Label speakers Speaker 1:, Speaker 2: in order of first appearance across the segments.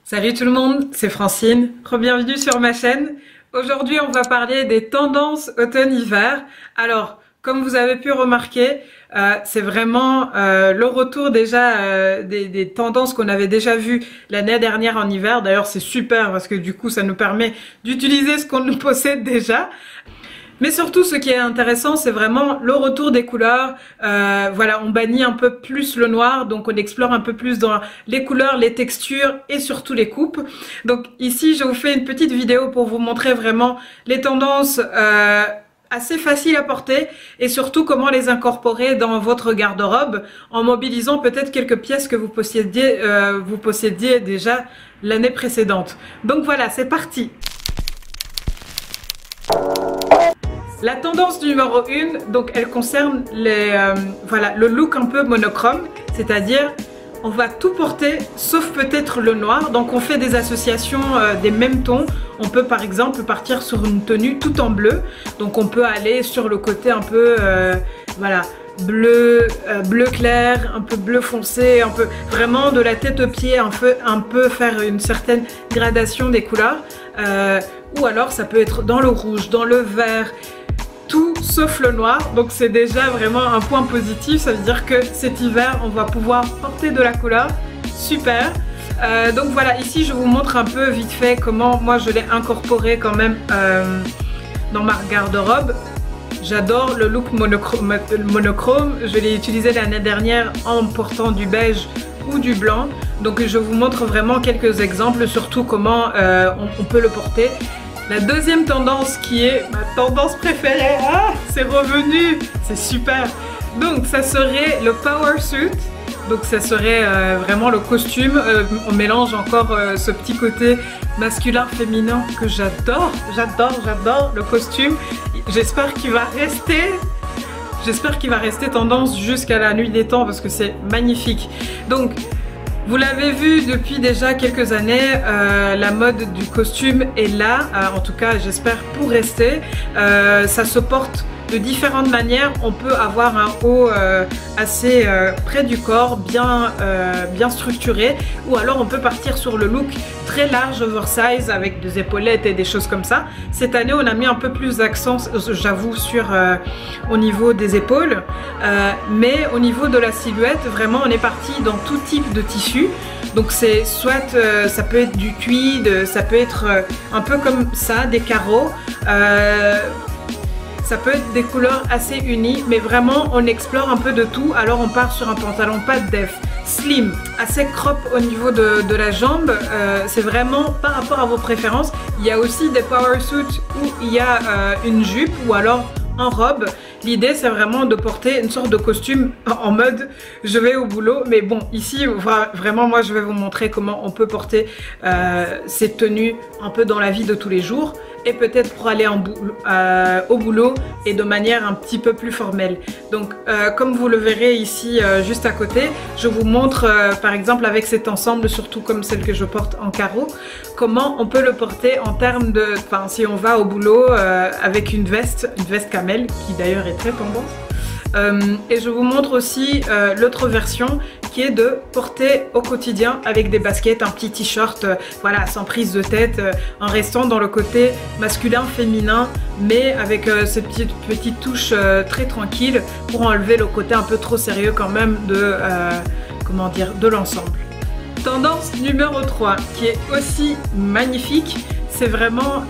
Speaker 1: Salut tout le monde, c'est Francine, bienvenue sur ma chaîne. Aujourd'hui on va parler des tendances automne-hiver. Alors comme vous avez pu remarquer, c'est vraiment le retour déjà des tendances qu'on avait déjà vues l'année dernière en hiver. D'ailleurs c'est super parce que du coup ça nous permet d'utiliser ce qu'on nous possède déjà. Mais surtout, ce qui est intéressant, c'est vraiment le retour des couleurs. Voilà, on bannit un peu plus le noir, donc on explore un peu plus dans les couleurs, les textures et surtout les coupes. Donc ici, je vous fais une petite vidéo pour vous montrer vraiment les tendances assez faciles à porter et surtout comment les incorporer dans votre garde-robe en mobilisant peut-être quelques pièces que vous possédiez déjà l'année précédente. Donc voilà, c'est parti. La tendance numéro 1, donc elle concerne voilà, le look un peu monochrome, c'est-à-dire on va tout porter sauf peut-être le noir. Donc on fait des associations des mêmes tons. On peut par exemple partir sur une tenue tout en bleu. Donc on peut aller sur le côté un peu voilà, bleu clair, un peu bleu foncé, un peu vraiment de la tête aux pieds, un peu faire une certaine gradation des couleurs. Ou alors ça peut être dans le rouge, dans le vert, tout sauf le noir. Donc c'est déjà vraiment un point positif. Ça veut dire que cet hiver on va pouvoir porter de la couleur. Super. Donc voilà, ici je vous montre un peu vite fait comment moi je l'ai incorporé quand même dans ma garde-robe. J'adore le look monochrome. Je l'ai utilisé l'année dernière en portant du beige ou du blanc. Donc je vous montre vraiment quelques exemples, surtout comment on peut le porter. La deuxième tendance qui est ma tendance préférée, c'est revenu, c'est super. Donc ça serait le power suit. Donc ça serait vraiment le costume. On mélange encore ce petit côté masculin-féminin que j'adore. J'adore le costume. J'espère qu'il va rester. J'espère qu'il va rester tendance jusqu'à la nuit des temps parce que c'est magnifique. Donc vous l'avez vu depuis déjà quelques années, la mode du costume est là, en tout cas j'espère pour rester. Ça se porte de différentes manières. On peut avoir un haut assez près du corps, bien structuré, ou alors on peut partir sur le look très large, oversize, avec des épaulettes et des choses comme ça. Cette année on a mis un peu plus d'accent, j'avoue, sur au niveau des épaules, mais au niveau de la silhouette, vraiment on est parti dans tout type de tissu. Donc c'est soit ça peut être du tweed, ça peut être un peu comme ça, des carreaux. Ça peut être des couleurs assez unies, mais vraiment on explore un peu de tout. Alors on part sur un pantalon pas de def, slim, assez crop au niveau de la jambe. C'est vraiment par rapport à vos préférences. Il y a aussi des power suits où il y a une jupe ou alors en robe. L'idée c'est vraiment de porter une sorte de costume en mode je vais au boulot. Mais bon, ici vraiment moi je vais vous montrer comment on peut porter ces tenues un peu dans la vie de tous les jours et peut-être pour aller au boulot et de manière un petit peu plus formelle. Donc comme vous le verrez ici juste à côté, je vous montre par exemple avec cet ensemble, surtout comme celle que je porte en carreau, comment on peut le porter en termes de, enfin si on va au boulot avec une veste camel qui d'ailleurs est très tendance. Et je vous montre aussi l'autre version qui est de porter au quotidien avec des baskets, un petit t-shirt, voilà, sans prise de tête, en restant dans le côté masculin-féminin, mais avec ces petites touches très tranquilles pour enlever le côté un peu trop sérieux quand même de, comment dire, de l'ensemble. Tendance numéro 3 qui est aussi magnifique. C'est vraiment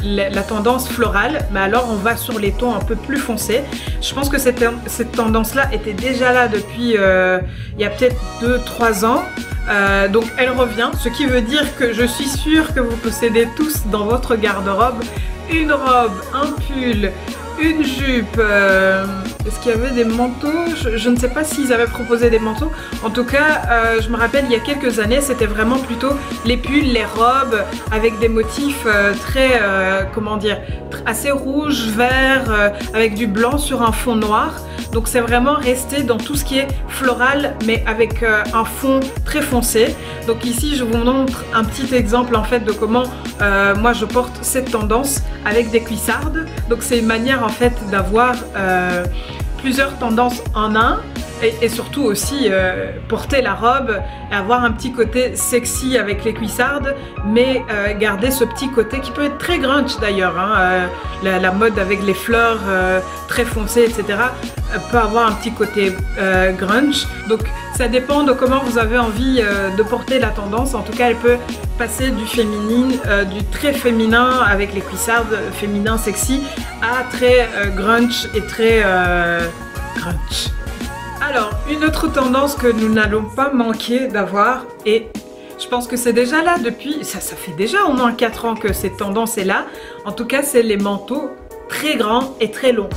Speaker 1: la tendance florale, mais alors on va sur les tons un peu plus foncés. Je pense que cette tendance-là était déjà là depuis il y a peut-être 2-3 ans. Donc elle revient, ce qui veut dire que je suis sûre que vous possédez tous dans votre garde-robe une robe, un pull, une jupe. Est-ce qu'il y avait des manteaux? Je ne sais pas s'ils avaient proposé des manteaux. En tout cas, je me rappelle il y a quelques années, c'était vraiment plutôt les pulls, les robes avec des motifs très, comment dire, assez rouge, vert, avec du blanc sur un fond noir. Donc c'est vraiment resté dans tout ce qui est floral, mais avec un fond très foncé. Donc ici, je vous montre un petit exemple en fait de comment moi je porte cette tendance avec des cuissardes. Donc c'est une manière en fait d'avoir plusieurs tendances en un. et surtout aussi porter la robe et avoir un petit côté sexy avec les cuissardes, mais garder ce petit côté qui peut être très grunge d'ailleurs, hein, la mode avec les fleurs très foncées, etc. peut avoir un petit côté grunge. Donc ça dépend de comment vous avez envie de porter la tendance. En tout cas, elle peut passer du féminin, du très féminin avec les cuissardes féminin sexy à très grunge et très grunge. Alors, une autre tendance que nous n'allons pas manquer d'avoir, et je pense que c'est déjà là depuis, ça fait déjà au moins 4 ans que cette tendance est là, en tout cas c'est les manteaux très grands et très longs.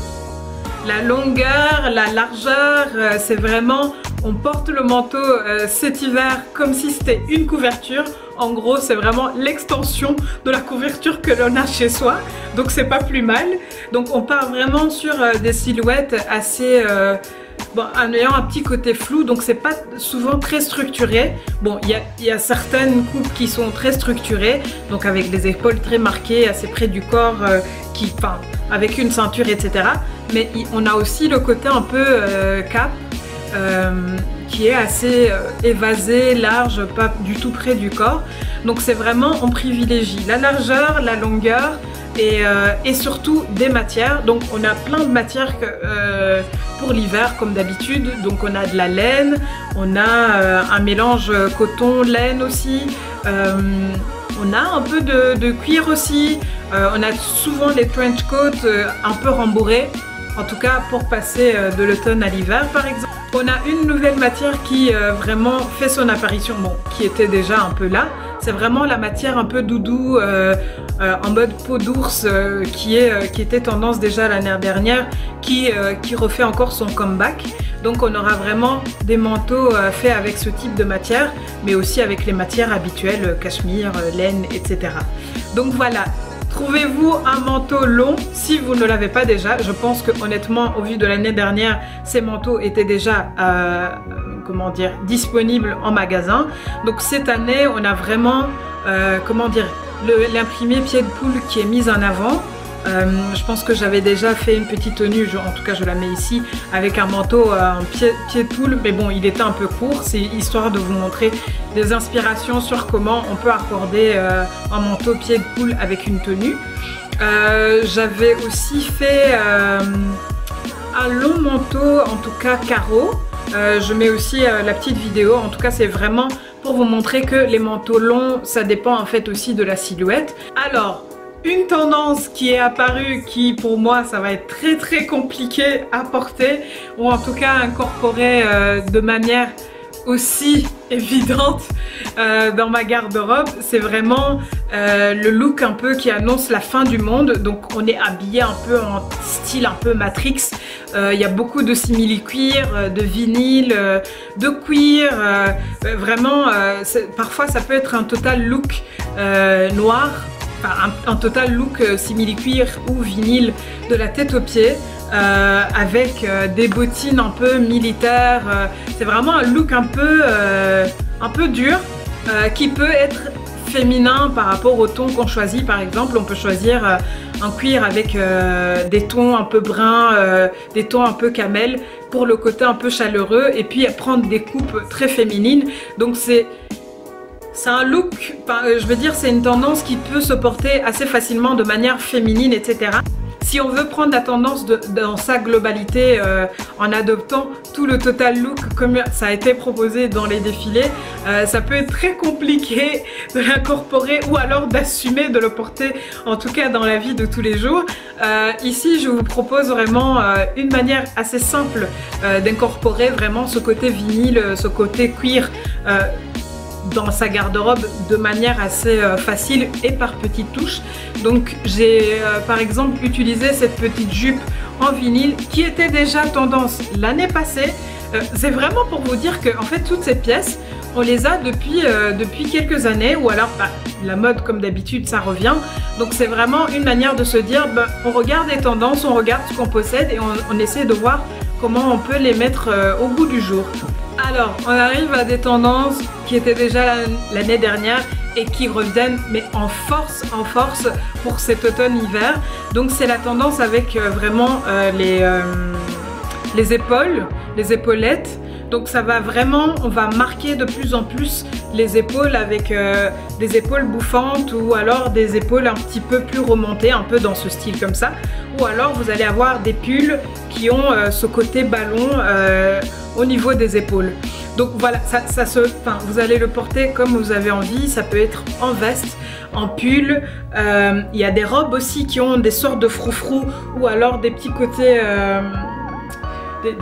Speaker 1: La longueur, la largeur, c'est vraiment, on porte le manteau cet hiver comme si c'était une couverture. En gros, c'est vraiment l'extension de la couverture que l'on a chez soi, donc c'est pas plus mal. Donc on part vraiment sur des silhouettes assez... bon, en ayant un petit côté flou, donc c'est pas souvent très structuré. Bon, il y a certaines coupes qui sont très structurées, donc avec des épaules très marquées, assez près du corps, enfin, avec une ceinture, etc. Mais on a aussi le côté un peu cap, qui est assez évasé, large, pas du tout près du corps. Donc c'est vraiment, on privilégie la largeur, la longueur et surtout des matières. Donc on a plein de matières pour l'hiver comme d'habitude. Donc on a de la laine, on a un mélange coton-laine aussi, on a un peu de cuir aussi, on a souvent les trench coats un peu rembourrés, en tout cas pour passer de l'automne à l'hiver par exemple. On a une nouvelle matière qui vraiment fait son apparition, bon, qui était déjà un peu là. C'est vraiment la matière un peu doudou, en mode peau d'ours, qui était tendance déjà l'année dernière, qui refait encore son comeback. Donc on aura vraiment des manteaux faits avec ce type de matière, mais aussi avec les matières habituelles, cachemire, laine, etc. Donc voilà. Trouvez-vous un manteau long si vous ne l'avez pas déjà. Je pense que honnêtement, au vu de l'année dernière, ces manteaux étaient déjà comment dire, disponibles en magasin. Donc cette année, on a vraiment comment dire, l'imprimé pied de poule qui est mis en avant. Je pense que j'avais déjà fait une petite tenue, en tout cas je la mets ici, avec un manteau en pied de poule, mais bon, il était un peu court. C'est histoire de vous montrer des inspirations sur comment on peut accorder un manteau pied de poule avec une tenue. J'avais aussi fait un long manteau, en tout cas carreau. Je mets aussi la petite vidéo. En tout cas, c'est vraiment pour vous montrer que les manteaux longs, ça dépend en fait aussi de la silhouette. Alors, une tendance qui est apparue, qui pour moi ça va être très compliqué à porter, ou en tout cas incorporer de manière aussi évidente dans ma garde-robe, c'est vraiment le look un peu qui annonce la fin du monde. Donc on est habillé un peu en style un peu Matrix. Il y a beaucoup de simili-cuir, de vinyle, de cuir, vraiment parfois ça peut être un total look noir, enfin, un total look simili-cuir ou vinyle de la tête aux pieds, avec des bottines un peu militaires. C'est vraiment un look un peu dur, qui peut être féminin par rapport au ton qu'on choisit. Par exemple, on peut choisir un cuir avec des tons un peu bruns, des tons un peu camel pour le côté un peu chaleureux, et puis prendre des coupes très féminines. Donc c'est un look, je veux dire, c'est une tendance qui peut se porter assez facilement de manière féminine, etc. Si on veut prendre la tendance dans sa globalité en adoptant tout le total look comme ça a été proposé dans les défilés, ça peut être très compliqué de l'incorporer ou alors d'assumer de le porter, en tout cas dans la vie de tous les jours. Ici, je vous propose vraiment une manière assez simple d'incorporer vraiment ce côté vinyle, ce côté cuir dans sa garde-robe de manière assez facile et par petites touches. Donc j'ai par exemple utilisé cette petite jupe en vinyle qui était déjà tendance l'année passée. C'est vraiment pour vous dire que en fait toutes ces pièces on les a depuis quelques années, ou alors la mode comme d'habitude ça revient. Donc c'est vraiment une manière de se dire on regarde les tendances, on regarde ce qu'on possède et on essaie de voir comment on peut les mettre au goût du jour. Alors, on arrive à des tendances qui étaient déjà l'année dernière et qui reviennent, mais en force pour cet automne-hiver. Donc c'est la tendance avec vraiment les épaules, les épaulettes. Donc ça va vraiment, on va marquer de plus en plus les épaules avec des épaules bouffantes ou alors des épaules un petit peu plus remontées, un peu dans ce style comme ça. Ou alors vous allez avoir des pulls qui ont ce côté ballon au niveau des épaules. Donc voilà, vous allez le porter comme vous avez envie, ça peut être en veste, en pull. Il y a des robes aussi qui ont des sortes de froufrous ou alors des petits côtés... des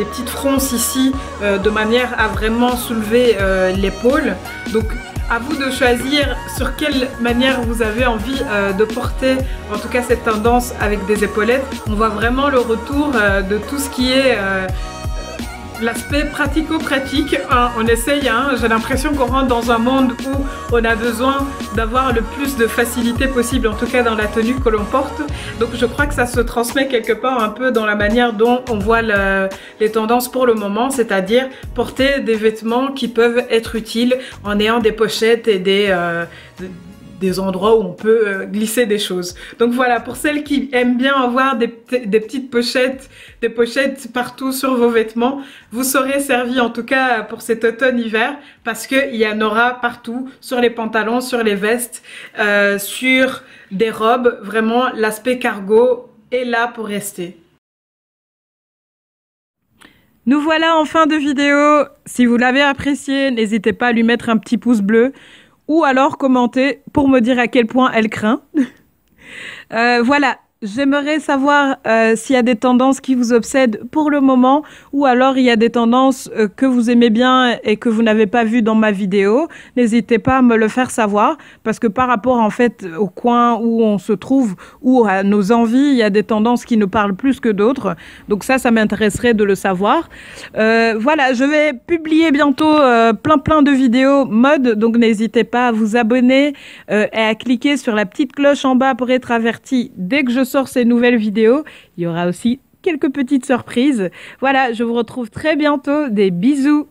Speaker 1: petites fronces ici de manière à vraiment soulever l'épaule. Donc à vous de choisir sur quelle manière vous avez envie de porter en tout cas cette tendance avec des épaulettes. On voit vraiment le retour de tout ce qui est l'aspect pratico-pratique. On essaye, j'ai l'impression qu'on rentre dans un monde où on a besoin d'avoir le plus de facilité possible, en tout cas dans la tenue que l'on porte. Donc je crois que ça se transmet quelque part un peu dans la manière dont on voit les tendances pour le moment, c'est-à-dire porter des vêtements qui peuvent être utiles en ayant des pochettes et des endroits où on peut glisser des choses. Donc voilà, pour celles qui aiment bien avoir des petites pochettes, des pochettes partout sur vos vêtements, vous serez servi en tout cas pour cet automne-hiver parce qu'il y en aura partout, sur les pantalons, sur les vestes, sur des robes. Vraiment, l'aspect cargo est là pour rester. Nous voilà en fin de vidéo. Si vous l'avez apprécié, n'hésitez pas à lui mettre un petit pouce bleu. Ou alors commenter pour me dire à quel point elle craint. Voilà, j'aimerais savoir s'il y a des tendances qui vous obsèdent pour le moment ou alors il y a des tendances que vous aimez bien et que vous n'avez pas vues dans ma vidéo. N'hésitez pas à me le faire savoir parce que par rapport en fait au coin où on se trouve ou à nos envies, il y a des tendances qui nous parlent plus que d'autres. Donc ça m'intéresserait de le savoir. Voilà, je vais publier bientôt plein de vidéos mode, donc n'hésitez pas à vous abonner et à cliquer sur la petite cloche en bas pour être averti dès que je sors ces nouvelles vidéos. Il y aura aussi quelques petites surprises. Voilà, je vous retrouve très bientôt. Des bisous.